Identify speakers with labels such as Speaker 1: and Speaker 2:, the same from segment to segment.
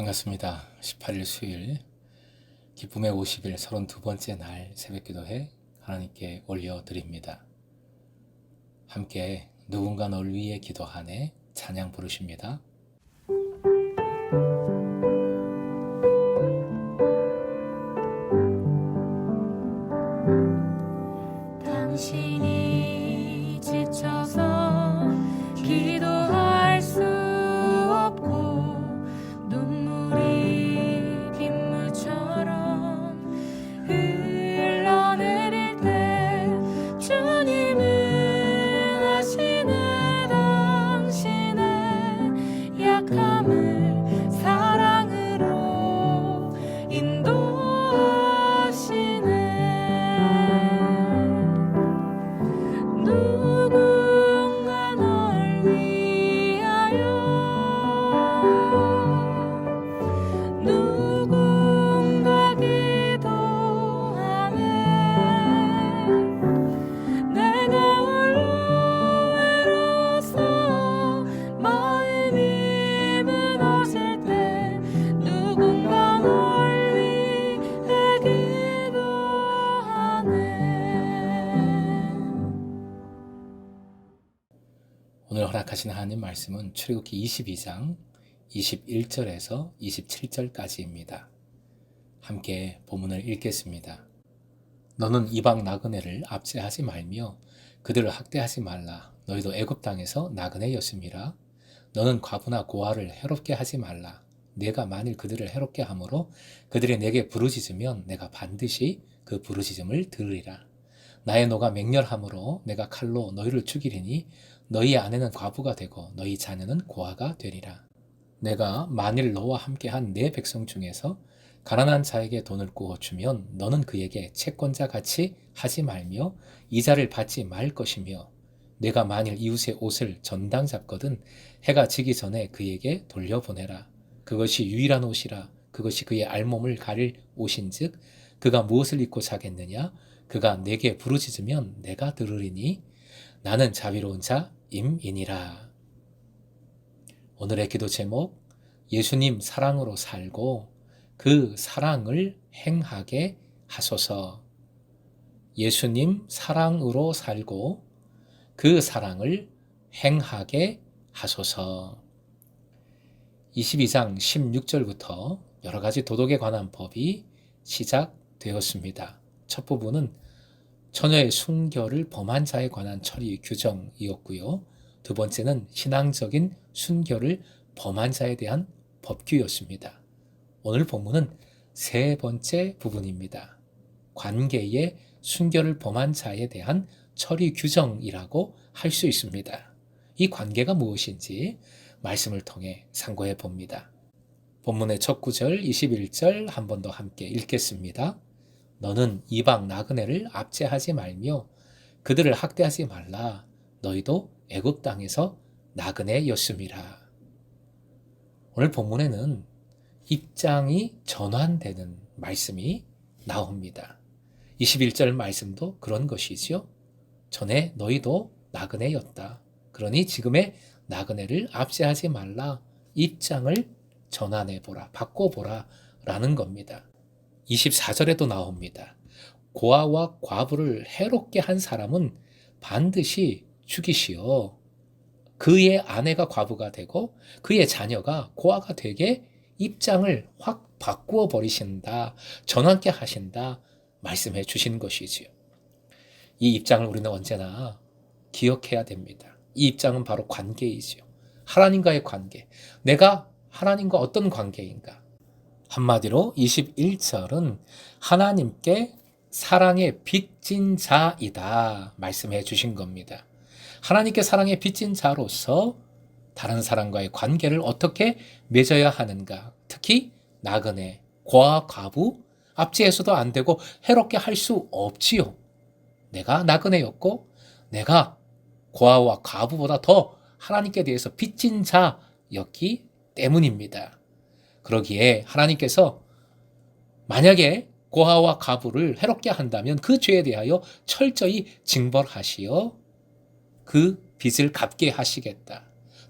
Speaker 1: 반갑습니다. 18일 수요일 기쁨의 50일 32번째 날 새벽기도회 하나님께 올려드립니다. 함께 누군가 널 위해 기도하네 찬양 부르십니다.
Speaker 2: 당신이 지쳐서 기도할 수 없고 눈물이 빗물처럼 흘러내릴 때 주님은 아시네. 당신의 약함을 사랑으로 인도하시네. 누군가 널 위하여 누군가 기도하네. 내가 홀로 외로워서 마음이 무너질 때 누군가 널 위해 기도하네.
Speaker 1: 오늘 허락하신 하나님 말씀은 출애굽기 22장 21절에서 27절까지입니다. 함께 본문을 읽겠습니다. 너는 이방 나그네를 압제하지 말며 그들을 학대하지 말라. 너희도 애굽 땅에서 나그네였음이라. 너는 과부나 고아를 해롭게 하지 말라. 내가 만일 그들을 해롭게 함으로 그들이 내게 부르짖으면 내가 반드시 그 부르짖음을 들으리라. 나의 노가 맹렬함으로 내가 칼로 너희를 죽이리니 너희 아내는 과부가 되고 너희 자녀는 고아가 되리라. 내가 만일 너와 함께한 내 백성 중에서 가난한 자에게 돈을 구워 주면 너는 그에게 채권자 같이 하지 말며 이자를 받지 말 것이며 내가 만일 이웃의 옷을 전당 잡거든 해가 지기 전에 그에게 돌려보내라. 그것이 유일한 옷이라. 그것이 그의 알몸을 가릴 옷인즉 그가 무엇을 입고 자겠느냐? 그가 내게 부르짖으면 내가 들으리니 나는 자비로운 자임이니라. 오늘의 기도 제목, 예수님 사랑으로 살고 그 사랑을 행하게 하소서. 예수님 사랑으로 살고 그 사랑을 행하게 하소서. 22장 16절부터 여러 가지 도덕에 관한 법이 시작되었습니다. 첫 부분은 처녀의 순결을 범한 자에 관한 처리 규정이었고요. 두 번째는 신앙적인 순결을 범한 자에 대한 법규였습니다. 오늘 본문은 세 번째 부분입니다. 관계의 순결을 범한 자에 대한 처리 규정이라고 할 수 있습니다. 이 관계가 무엇인지 말씀을 통해 상고해 봅니다. 본문의 첫 구절 21절 한 번 더 함께 읽겠습니다. 너는 이방 나그네를 압제하지 말며 그들을 학대하지 말라. 너희도 애굽 땅에서 나그네였음이라. 오늘 본문에는 입장이 전환되는 말씀이 나옵니다. 21절 말씀도 그런 것이지요. 전에 너희도 나그네였다. 그러니 지금의 나그네를 압제하지 말라. 입장을 전환해보라. 바꿔보라. 라는 겁니다. 24절에도 나옵니다. 고아와 과부를 해롭게 한 사람은 반드시 죽이시오. 그의 아내가 과부가 되고 그의 자녀가 고아가 되게 입장을 확 바꾸어 버리신다. 전환케 하신다. 말씀해 주신 것이지요. 이 입장을 우리는 언제나 기억해야 됩니다. 이 입장은 바로 관계이지요. 하나님과의 관계. 내가 하나님과 어떤 관계인가? 한마디로 21절은 하나님께 사랑에 빚진 자이다 말씀해 주신 겁니다. 하나님께 사랑에 빚진 자로서 다른 사람과의 관계를 어떻게 맺어야 하는가? 특히 나그네, 고아, 과부, 압제해서도 안 되고 해롭게 할 수 없지요. 내가 나그네였고 내가 고아와 과부보다 더 하나님께 대해서 빚진 자였기 때문입니다. 그러기에 하나님께서 만약에 고아와 과부를 해롭게 한다면 그 죄에 대하여 철저히 징벌하시어 그 빚을 갚게 하시겠다.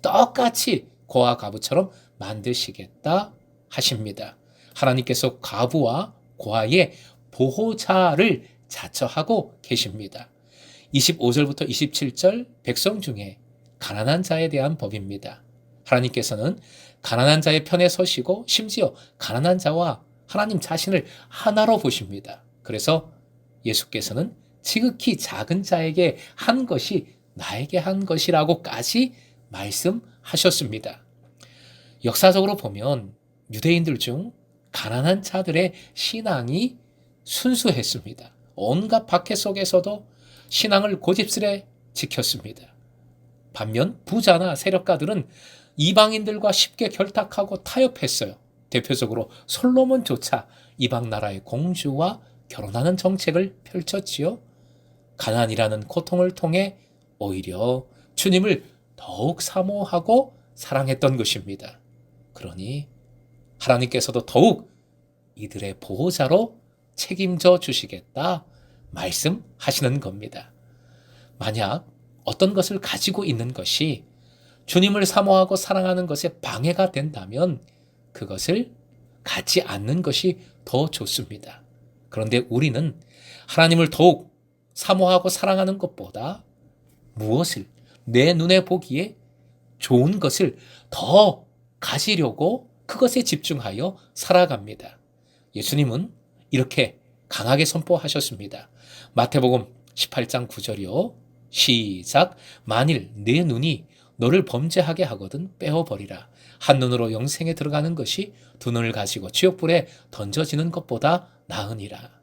Speaker 1: 똑같이 고아 과부처럼 만드시겠다 하십니다. 하나님께서 과부와 고아의 보호자를 자처하고 계십니다. 25절부터 27절 백성 중에 가난한 자에 대한 법입니다. 하나님께서는 가난한 자의 편에 서시고 심지어 가난한 자와 하나님 자신을 하나로 보십니다. 그래서 예수께서는 지극히 작은 자에게 한 것이 나에게 한 것이라고까지 말씀하셨습니다. 역사적으로 보면 유대인들 중 가난한 자들의 신앙이 순수했습니다. 온갖 박해 속에서도 신앙을 고집스레 지켰습니다. 반면 부자나 세력가들은 이방인들과 쉽게 결탁하고 타협했어요. 대표적으로 솔로몬조차 이방 나라의 공주와 결혼하는 정책을 펼쳤지요. 가난이라는 고통을 통해 오히려 주님을 더욱 사모하고 사랑했던 것입니다. 그러니 하나님께서도 더욱 이들의 보호자로 책임져 주시겠다 말씀하시는 겁니다. 만약 어떤 것을 가지고 있는 것이 주님을 사모하고 사랑하는 것에 방해가 된다면 그것을 갖지 않는 것이 더 좋습니다. 그런데 우리는 하나님을 더욱 사모하고 사랑하는 것보다 무엇을 내 눈에 보기에 좋은 것을 더 가지려고 그것에 집중하여 살아갑니다. 예수님은 이렇게 강하게 선포하셨습니다. 마태복음 18장 9절이요. 시작. 만일 내 눈이 너를 범죄하게 하거든 빼어버리라. 한 눈으로 영생에 들어가는 것이 두 눈을 가지고 지옥불에 던져지는 것보다 나으니라.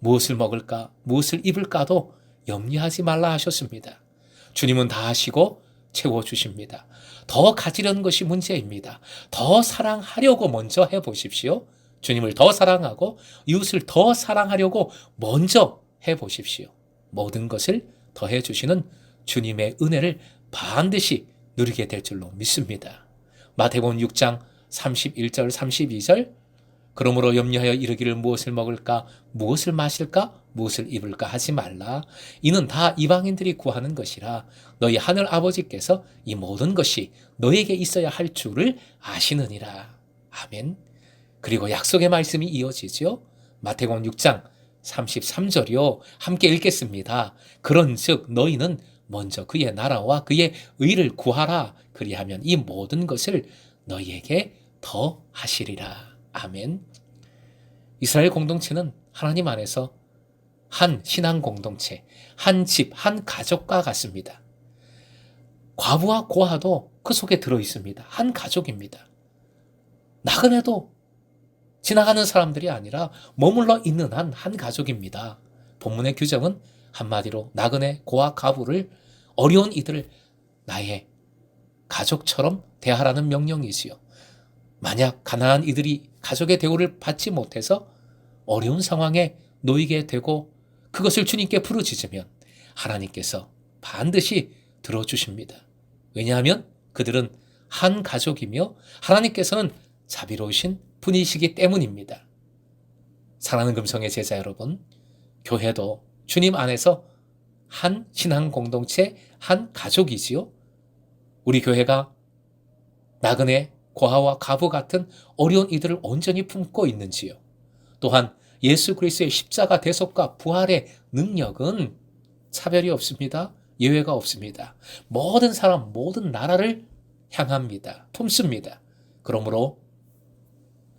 Speaker 1: 무엇을 먹을까, 무엇을 입을까도 염려하지 말라 하셨습니다. 주님은 다 하시고 채워주십니다. 더 가지려는 것이 문제입니다. 더 사랑하려고 먼저 해보십시오. 주님을 더 사랑하고 이웃을 더 사랑하려고 먼저 해보십시오. 모든 것을 더해주시는 주님의 은혜를 반드시 누리게 될 줄로 믿습니다. 마태복음 6장 31절 32절 그러므로 염려하여 이르기를 무엇을 먹을까 무엇을 마실까 무엇을 입을까 하지 말라. 이는 다 이방인들이 구하는 것이라. 너희 하늘 아버지께서 이 모든 것이 너에게 있어야 할 줄을 아시느니라. 아멘. 그리고 약속의 말씀이 이어지죠. 마태복음 6장 33절이요. 함께 읽겠습니다. 그런즉 너희는 먼저 그의 나라와 그의 의를 구하라. 그리하면 이 모든 것을 너희에게 더 하시리라. 아멘. 이스라엘 공동체는 하나님 안에서 한 신앙 공동체, 한 집, 한 가족과 같습니다. 과부와 고아도 그 속에 들어 있습니다. 한 가족입니다. 나그네도 지나가는 사람들이 아니라 머물러 있는 한 가족입니다. 본문의 규정은 한마디로 나그네, 고아, 과부를 어려운 이들을 나의 가족처럼 대하라는 명령이지요. 만약 가난한 이들이 가족의 대우를 받지 못해서 어려운 상황에 놓이게 되고 그것을 주님께 부르짖으면 하나님께서 반드시 들어주십니다. 왜냐하면 그들은 한 가족이며 하나님께서는 자비로우신 분이시기 때문입니다. 사랑하는 금성의 제자 여러분, 교회도 주님 안에서 한 신앙 공동체, 한 가족이지요. 우리 교회가 나그네, 고아와 과부 같은 어려운 이들을 온전히 품고 있는지요. 또한 예수 그리스도의 십자가 대속과 부활의 능력은 차별이 없습니다. 예외가 없습니다. 모든 사람, 모든 나라를 향합니다. 품습니다. 그러므로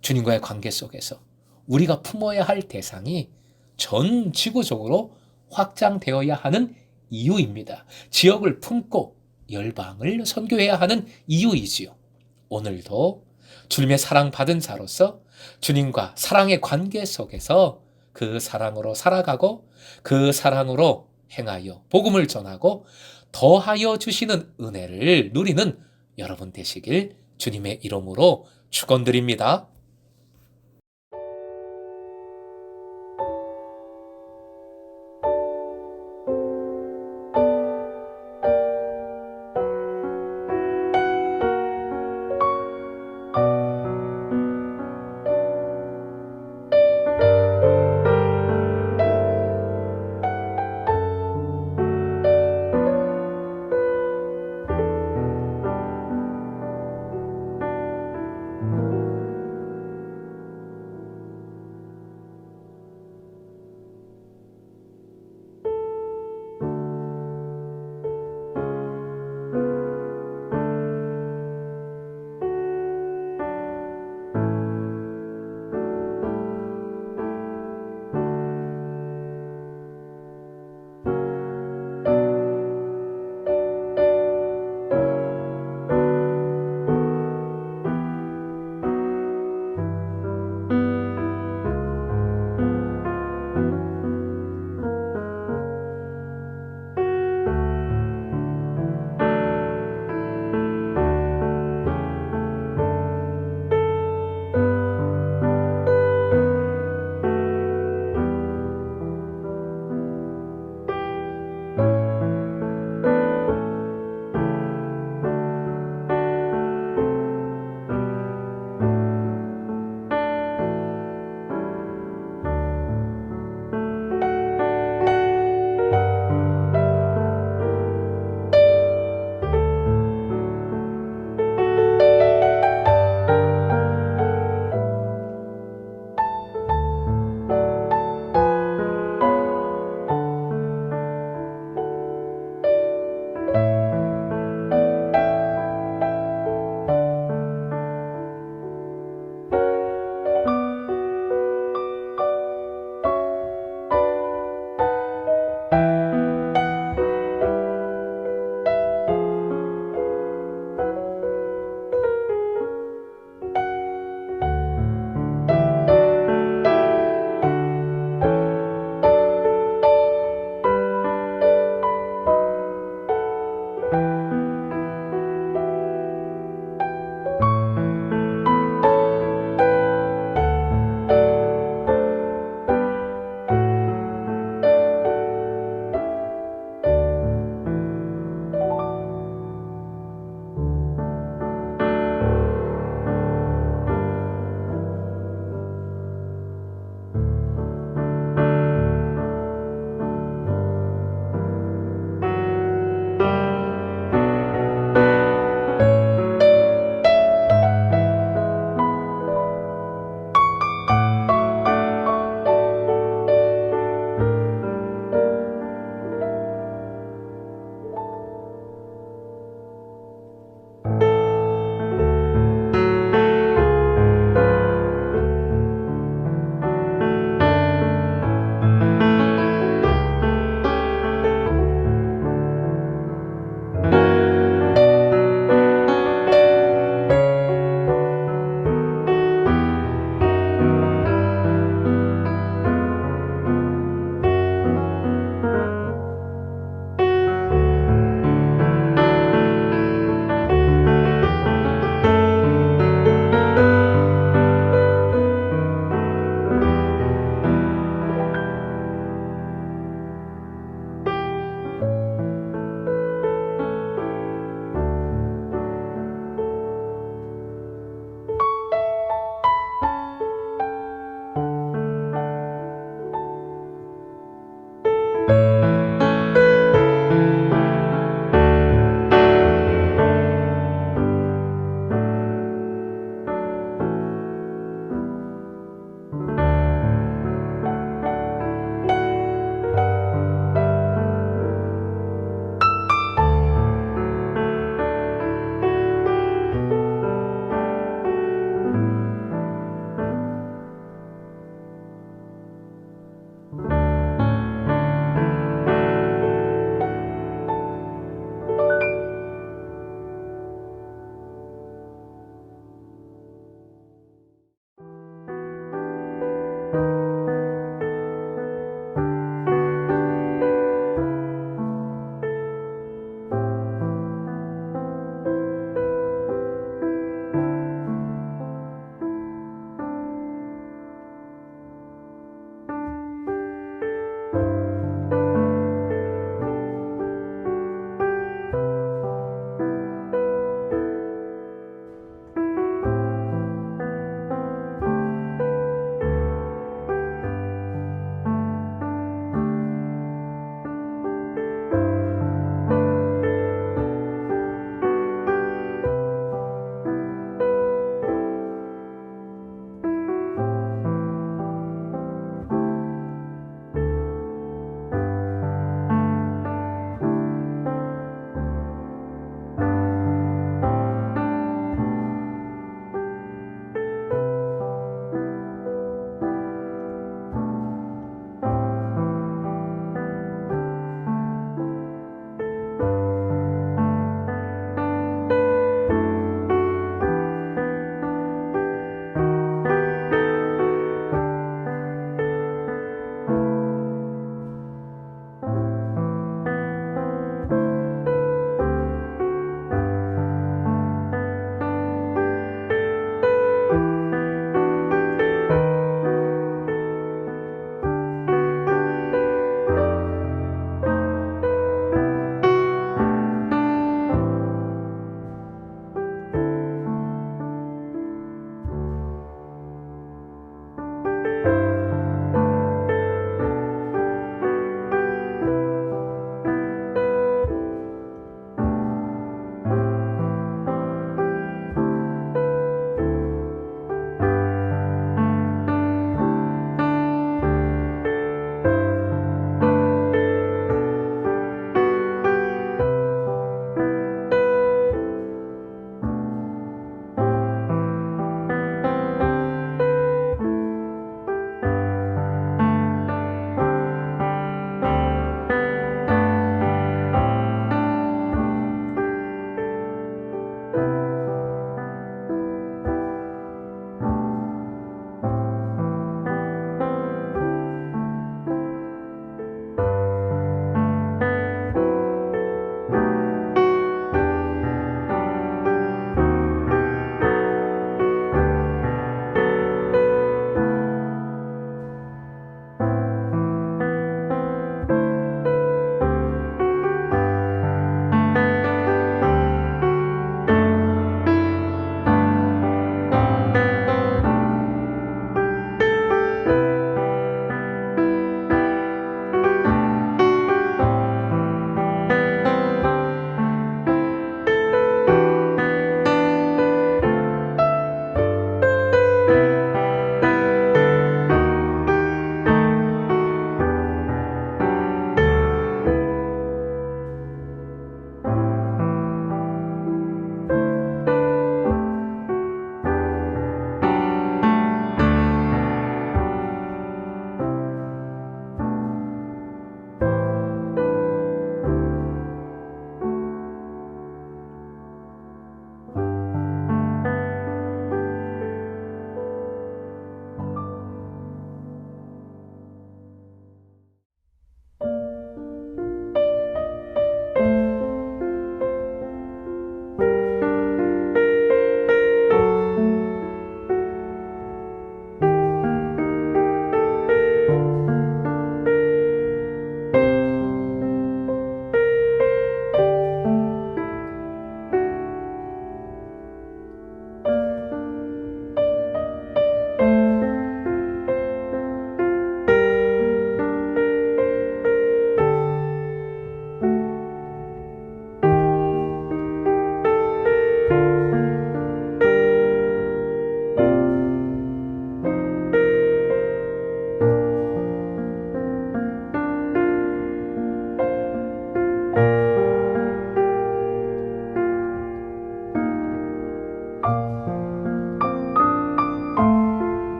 Speaker 1: 주님과의 관계 속에서 우리가 품어야 할 대상이 전 지구적으로 확장되어야 하는 이유입니다. 지역을 품고 열방을 선교해야 하는 이유이지요. 오늘도 주님의 사랑받은 자로서 주님과 사랑의 관계 속에서 그 사랑으로 살아가고 그 사랑으로 행하여 복음을 전하고 더하여 주시는 은혜를 누리는 여러분 되시길 주님의 이름으로 축원드립니다.